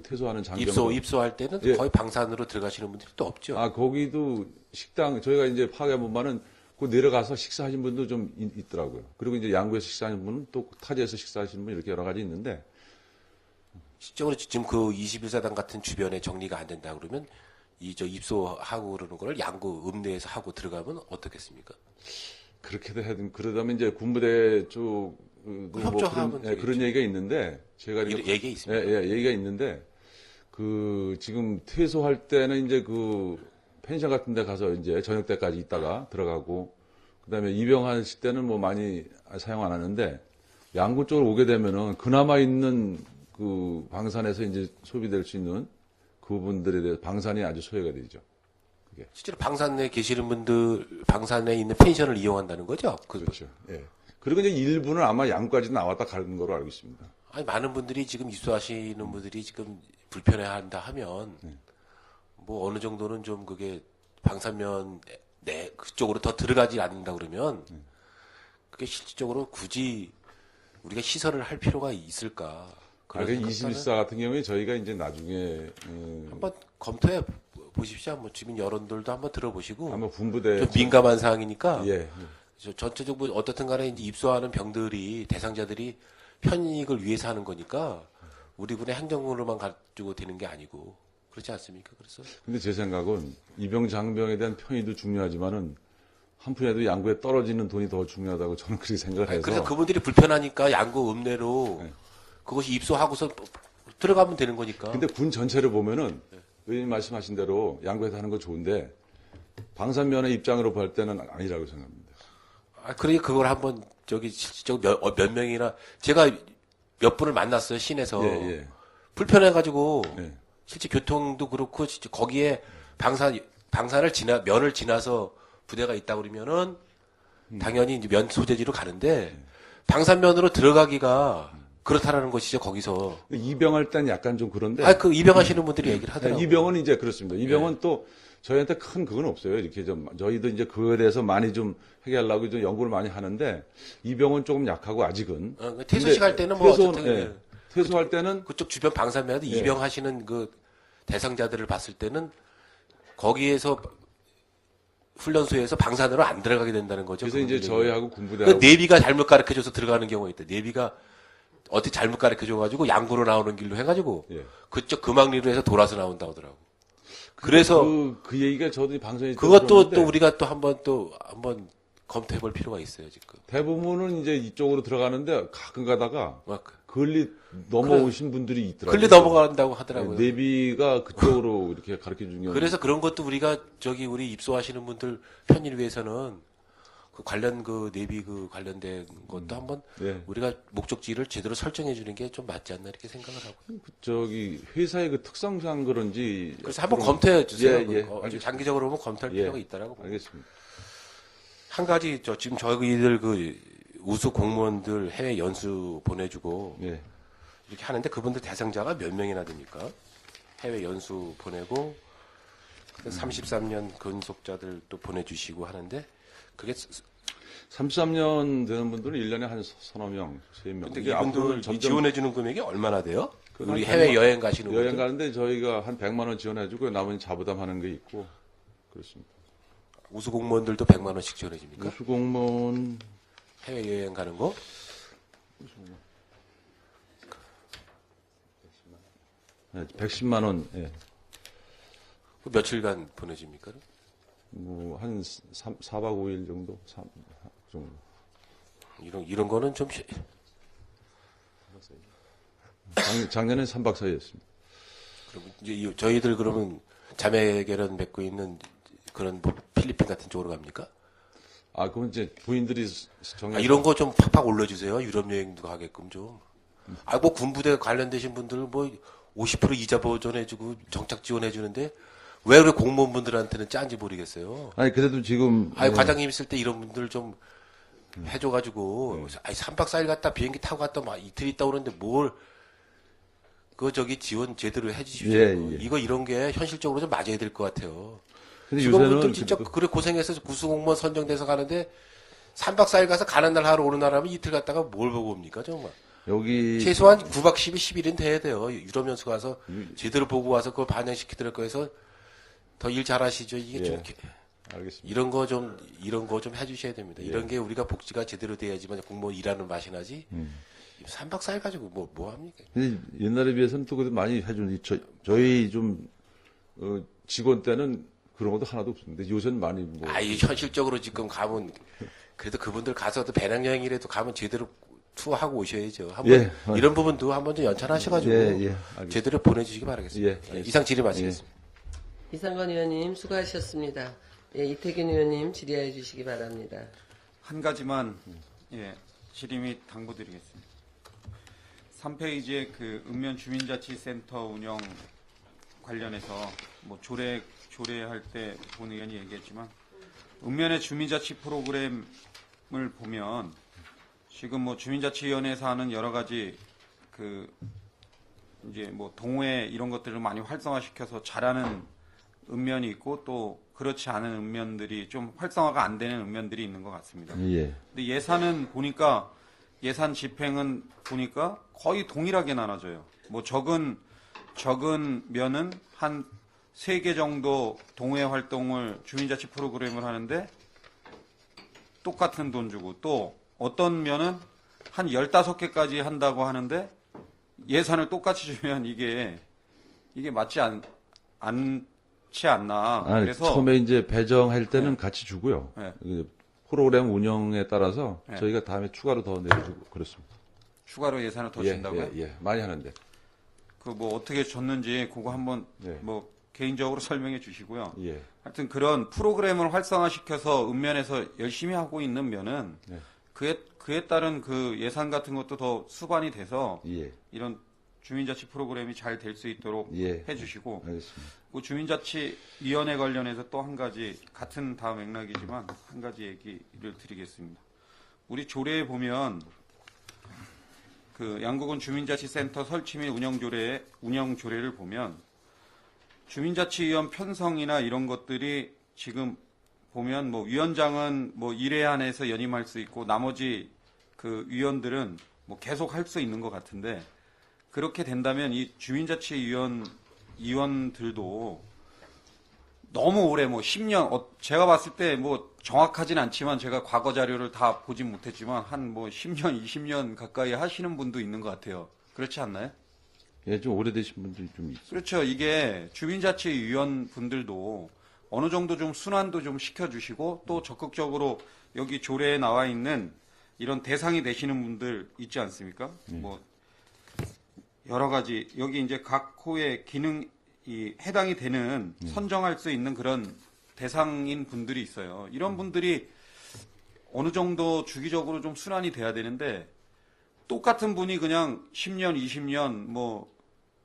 퇴소하는 장병 입소할 때는 예. 거의 방산으로 들어가시는 분들이 또 없죠. 거기도 식당 저희가 이제 파악해보면은 그 내려가서 식사하신 분도 좀 있더라고요. 그리고 이제 양구에서 식사하는 분은 또 타지에서 식사하시는 분 이렇게 여러 가지 있는데 실적으로 지금 그 21사단 같은 주변에 정리가 안 된다 그러면 입소하고 그러는 걸 양구 읍내에서 하고 들어가면 어떻겠습니까? 그렇게도 해든 그러다면 이제 군부대 쪽 협조하면 되겠죠. 그런 얘기가 있는데 제가 얘기가 있습니까? 예, 얘기가 있는데 그 지금 퇴소할 때는 이제 그 펜션 같은 데 가서 이제 저녁 때까지 있다가 들어가고 그다음에 입영하실 때는 뭐 많이 사용 안 하는데 양구 쪽으로 오게 되면은 그나마 있는 그 방산에서 이제 소비될 수 있는 그분들에 대해서 방산이 아주 소외가 되죠. 그게. 실제로 방산에 계시는 분들 방산에 있는 펜션을 이용한다는 거죠? 그렇죠. 예. 그리고 이제 일부는 아마 양구까지 나왔다 가는 걸로 알고 있습니다. 아니 많은 분들이 지금 입소하시는 분들이 지금 불편해한다 하면 뭐 어느 정도는 좀 그게 방산면 그쪽으로 더 들어가지 않는다 그러면 그게 실질적으로 굳이 우리가 시설을 할 필요가 있을까? 그런 그 생각도 21사 같은 경우에 저희가 이제 나중에 한번 검토해 보십시오. 한번 주민 여론들도 한번 들어보시고 아마 군부대 좀 민감한 사항이니까 예. 전체적으로 어떻든 간에 이제 입소하는 병들이 대상자들이 편익을 위해서 하는 거니까 우리 군의 행정으로만 가지고 되는 게 아니고 그렇지 않습니까? 그래서 근데 제 생각은 이병 장병에 대한 편의도 중요하지만은 한푼이라도 양구에 떨어지는 돈이 더 중요하다고 저는 그렇게 생각을 해서 그래서 그분들이 불편하니까 양구 읍내로 그것이 입소하고서 들어가면 되는 거니까. 근데 군 전체를 보면은 의원님 말씀하신 대로 양구에서 하는 거 좋은데 방산면의 입장으로 볼 때는 아니라고 생각합니다. 그러니까 그걸 한번 저기 실질적으로 몇 명이나 제가 몇 분을 만났어요 시내에서 예. 불편해가지고 예. 실제 교통도 그렇고 진짜 거기에 방산을 면을 지나서 부대가 있다 그러면은 당연히 이제 면 소재지로 가는데 방산면으로 들어가기가 그렇다라는 것이죠 거기서. 이병할 땐 약간 좀 그런데. 그 입영하시는 분들이 얘기를 하더라고요. 이병은 이제 그렇습니다. 이병은 또 저희한테 큰 그건 없어요. 이렇게 좀 저희도 이제 그거에 대해서 많이 좀 해결하려고 좀 연구를 많이 하는데 이병은 조금 약하고 아직은. 퇴소식 할 때는 뭐 어쨌든 예. 퇴소할 때는 그쪽 주변 방산면에도 입영하시는 그 대상자들을 봤을 때는 거기에서 훈련소에서 방산으로 안 들어가게 된다는 거죠. 그래서 이제 그분들이. 저희하고 군부대하고 내비가 잘못 가르쳐줘서 들어가는 경우가 있다. 내비가 어떻게 잘못 가르쳐줘가지고 양구로 나오는 길로 해가지고 예. 그쪽 금왕리로 해서 돌아서 나온다고 하더라고. 그래서 그 얘기가 저도 방송에 그것도 들었는데 또 우리가 또 한번 검토해볼 필요가 있어요 지금. 대부분은 이제 이쪽으로 들어가는데 가끔 가다가 막 걸리 넘어오신 분들이 있더라고요. 걸리 넘어간다고 하더라고요. 내비가 그쪽으로 이렇게 가르쳐 주는 경우. 그래서 그런 것도 우리가 우리 입소하시는 분들 편의를 위해서는 그 관련 그 내비 그 관련된 것도 한번 예. 우리가 목적지를 제대로 설정해 주는 게 좀 맞지 않나 이렇게 생각을 하고. 저기 회사의 그 특성상 그런지. 그래서 한번 검토해 주세요. 예, 예. 좀 장기적으로 보면 검토할 필요가 있다라고. 알겠습니다. 한 가지 지금 저희들 그 우수 공무원들 해외 연수 보내주고 예. 이렇게 하는데 그분들 대상자가 몇 명이나 됩니까? 해외 연수 보내고 33년 근속자들 또 보내주시고 하는데 그게 33년 되는 분들은 1년에 한 서너 명, 세 명. 근데 이게 앞으로 이분들 점점 지원해주는 금액이 얼마나 돼요? 우리 한 해외 100만 여행 가시는 여행 분들 가는데 저희가 한 100만 원 지원해주고 나머지 자부담하는 게 있고 그렇습니다. 우수 공무원들도 100만 원씩 지원해줍니까? 우수 공무원 해외 여행 가는 거? 110만 원. 예. 그 며칠간 보내줍니까? 뭐 한 4박 5일 정도, 그 정도. 이런 거는 좀 작년에 3박 4일이었습니다. 그럼 이제 저희들 그러면 자매 결혼 맺고 있는 그런 뭐 필리핀 같은 쪽으로 갑니까? 그럼 이제 부인들이 정해. 이런 거 좀 팍팍 올려주세요. 유럽 여행도 가게끔 좀. 뭐 군부대 관련되신 분들 뭐 50% 이자 보전해주고 정착 지원해주는데 왜 그래 공무원분들한테는 짠지 모르겠어요. 아니 그래도 지금 과장님 있을 때 이런 분들 좀 해줘가지고 3박 4일 갔다 비행기 타고 갔다 막 이틀 있다 오는데 뭘 지원 제대로 해주십시오. 예. 이런 게 현실적으로 좀 맞아야 될 것 같아요. 근데 직원분들 요새는 진짜 그래도 그래 고생해서 구수공무원 선정돼서 가는데 3박 4일 가서 가는 날 하루 오는 날 하면 이틀 갔다가 뭘 보고 옵니까 정말. 여기 최소한 9박 10일 10일은 돼야 돼요. 유럽 연수 가서 제대로 보고 와서 그걸 반영시키도록 해서 더 일 잘하시죠. 이게 좀 알겠습니다. 이런 거 좀 해주셔야 됩니다. 이런 게 우리가 복지가 제대로 돼야지만 공무원 일하는 맛이 나지. 3박 4일 가지고 뭐 합니까? 근데 옛날에 비해서는 또 그래도 많이 해주는데 저희 좀 직원 때는 그런 것도 하나도 없습니다. 요새는 많이 뭐. 현실적으로 지금 가면 그래도 그분들 가서도 배낭여행이라도 가면 제대로 투어하고 오셔야죠. 한번 이런 부분도 한번 좀 연찬하셔가지고 알겠습니다. 제대로 보내주시기 바라겠습니다. 이상 질의 마치겠습니다. 이상건 의원님 수고하셨습니다. 이태균 의원님 질의해 주시기 바랍니다. 한 가지만 질의 및 당부드리겠습니다. 3페이지에 그 읍면 주민자치센터 운영 관련해서 뭐 조례할 때 본 의원이 얘기했지만 읍면의 주민자치 프로그램을 보면 지금 뭐 주민자치위원회에서 하는 여러 가지 그 이제 뭐 동호회 이런 것들을 많이 활성화시켜서 잘하는 읍면이 있고 또 그렇지 않은 읍면들이 좀 활성화가 안 되는 읍면들이 있는 것 같습니다. 예. 근데 예산은 보니까 예산 집행은 보니까 거의 동일하게 나눠져요. 뭐 적은 면은 한 3개 정도 동호회 활동을 주민자치 프로그램을 하는데 똑같은 돈 주고, 또 어떤 면은 한 15개까지 한다고 하는데 예산을 똑같이 주면 이게 맞지 않지 않나. 아니, 그래서 처음에 이제 배정할 때는 같이 주고요. 네. 그 프로그램 운영에 따라서 네. 저희가 다음에 추가로 더 내려주고 그렇습니다. 추가로 예산을 더 준다고요? 예, 많이 하는데. 그 뭐 어떻게 줬는지 그거 한번 네. 뭐 개인적으로 설명해 주시고요. 예. 하여튼 그런 프로그램을 활성화시켜서 읍면에서 열심히 하고 있는 면은 네. 그에 따른 그 예산 같은 것도 더 수반이 돼서 예. 이런 주민자치 프로그램이 잘 될 수 있도록 예. 해주시고, 알겠습니다. 그 주민자치위원회 관련해서 또 한 가지, 같은 다음 맥락이지만 한 가지 얘기를 드리겠습니다. 우리 조례에 보면 그 양구군 주민자치센터 설치 및 운영 조례를 보면 주민자치위원 편성이나 이런 것들이 지금 보면 뭐 위원장은 뭐 1회 안에서 연임할 수 있고 나머지 그 위원들은 뭐 계속 할 수 있는 것 같은데, 그렇게 된다면 이 주민자치위원들도 너무 오래 뭐 10년, 제가 봤을 때 뭐 정확하진 않지만 제가 과거 자료를 다 보진 못했지만 한 뭐 10년, 20년 가까이 하시는 분도 있는 것 같아요. 그렇지 않나요? 예, 좀 오래되신 분들이 좀 있어요. 그렇죠. 이게 주민자치위원 분들도 어느 정도 좀 순환도 좀 시켜주시고, 또 적극적으로 여기 조례에 나와 있는 이런 대상이 되시는 분들 있지 않습니까? 뭐 여러 가지 여기 이제 각 호의 기능이 해당이 되는 선정할 수 있는 그런 대상인 분들이 있어요. 이런 분들이 어느 정도 주기적으로 좀 순환이 돼야 되는데, 똑같은 분이 그냥 10년, 20년 뭐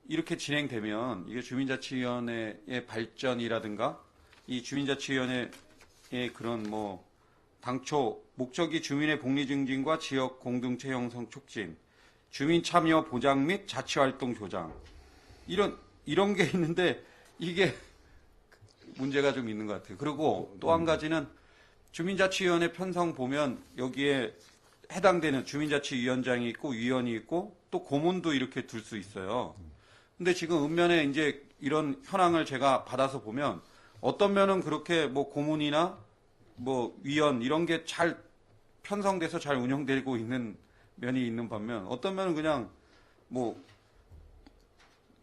이렇게 진행되면 이게 주민자치위원회의 발전이라든가 이 주민자치위원회의 그런 뭐 당초 목적이 주민의 복리 증진과 지역 공동체 형성 촉진, 주민 참여 보장 및 자치활동 조장, 이런 게 있는데 이게 문제가 좀 있는 것 같아요. 그리고 또 한 가지는 주민자치위원회 편성 보면 여기에 해당되는 주민자치위원장이 있고 위원이 있고 또 고문도 이렇게 둘 수 있어요. 근데 지금 읍면에 이제 이런 현황을 제가 받아서 보면 어떤 면은 그렇게 뭐 고문이나 뭐 위원 이런 게 잘 편성돼서 잘 운영되고 있는 면이 있는 반면, 어떤 면은 그냥 뭐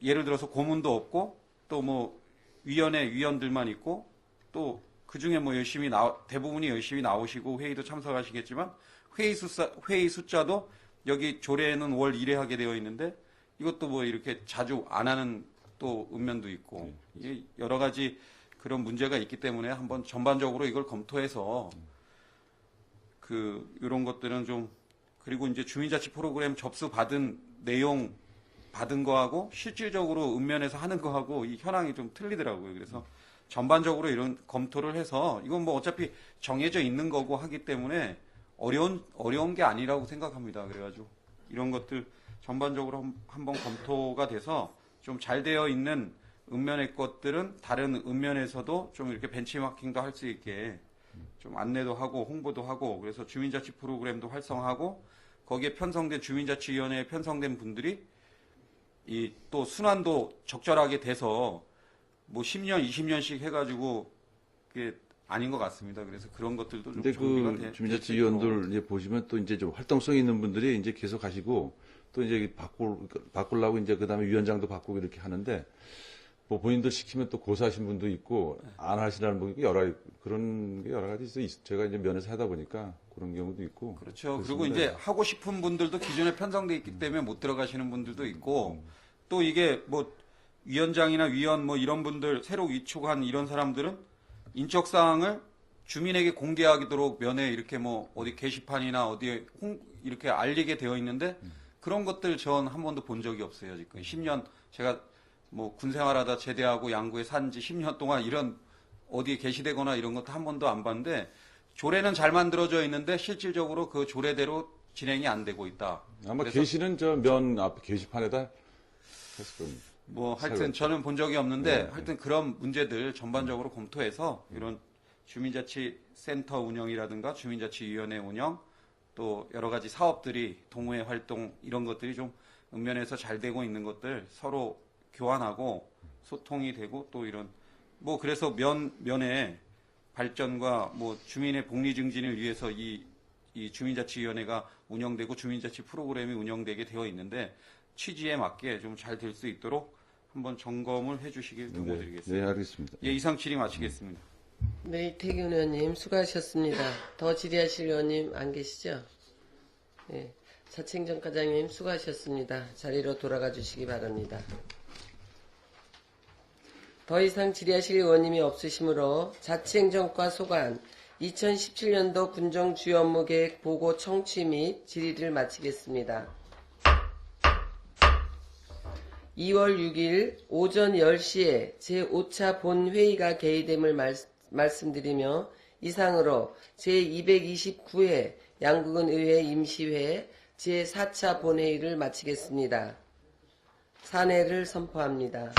예를 들어서 고문도 없고 또 뭐 위원회 위원들만 있고, 또 그중에 뭐 대부분이 열심히 나오시고 회의도 참석하시겠지만 회의 숫자도 여기 조례에는 월 1회 하게 되어 있는데 이것도 뭐 이렇게 자주 안 하는 또 읍면도 있고, 이게 여러 가지 그런 문제가 있기 때문에 한번 전반적으로 이걸 검토해서 이런 것들은 좀, 그리고 이제 주민자치 프로그램 접수 받은 내용 받은 거하고 실질적으로 읍면에서 하는 거하고 이 현황이 좀 틀리더라고요. 그래서 전반적으로 이런 검토를 해서, 이건 뭐 어차피 정해져 있는 거고 하기 때문에 어려운 게 아니라고 생각합니다. 그래가지고 이런 것들 전반적으로 한번 검토가 돼서 좀 잘 되어 있는 읍면의 것들은 다른 읍면에서도 좀 이렇게 벤치마킹도 할 수 있게 좀 안내도 하고 홍보도 하고, 그래서 주민자치 프로그램도 활성화하고 거기에 편성된 주민자치위원회에 편성된 분들이 또 순환도 적절하게 돼서 뭐 10년, 20년씩 해가지고 그게 아닌 것 같습니다. 그래서 그런 것들도 좀 근데 정비가 주민자치위원들 이제 보시면 또 이제 좀 활동성 있는 분들이 이제 계속 하시고, 또 이제 바꾸려고 이제 그 다음에 위원장도 바꾸고 이렇게 하는데, 뭐 본인들 시키면 또 고사하신 분도 있고 안 하시라는 분도 그런 게 여러 가지 있어요. 제가 이제 면에서 하다 보니까 그런 경우도 있고. 그렇죠. 그렇습니다. 그리고 이제 하고 싶은 분들도 기존에 편성돼 있기 때문에 못 들어가시는 분들도 있고, 또 이게 뭐 위원장이나 위원 뭐 이런 분들 새로 위촉한 이런 사람들은 인적 사항을 주민에게 공개하도록 면에 이렇게 뭐 어디 게시판이나 어디에 이렇게 알리게 되어 있는데, 그런 것들 전 한 번도 본 적이 없어요. 지금 10년 제가 뭐 군 생활하다 제대하고 양구에 산 지 10년 동안 이런 어디에 게시되거나 이런 것도 한 번도 안 봤는데, 조례는 잘 만들어져 있는데 실질적으로 그 조례대로 진행이 안 되고 있다. 아마 게시는 저 면 앞 게시판에다 했을 겁니다. 뭐 하여튼 저는 본 적이 없는데, 네. 하여튼 그런 문제들 전반적으로 검토해서 이런 주민자치 센터 운영이라든가 주민자치위원회 운영, 또 여러 가지 사업들이 동호회 활동 이런 것들이 좀 읍면에서 잘 되고 있는 것들 서로 교환하고 소통이 되고 또 이런 뭐 그래서 면의 발전과 뭐 주민의 복리 증진을 위해서 이 주민자치위원회가 운영되고 주민자치 프로그램이 운영되게 되어 있는데 취지에 맞게 좀 잘 될 수 있도록 한번 점검을 해주시길 요구드리겠습니다. 네, 알겠습니다. 예, 이상 질의 마치겠습니다. 네, 이태균 의원님 수고하셨습니다. 더 질의하실 의원님 안 계시죠? 네, 자치행정과장님 수고하셨습니다. 자리로 돌아가 주시기 바랍니다. 더 이상 질의하실 의원님이 없으시므로 자치행정과 소관 2017년도 군정 주요 업무 계획 보고 청취 및 질의를 마치겠습니다. 2월 6일 오전 10시에 제5차 본회의가 개의됨을 말씀드리며 이상으로 제229회 양국은 의회 임시회 제4차 본회의를 마치겠습니다. 산회를 선포합니다.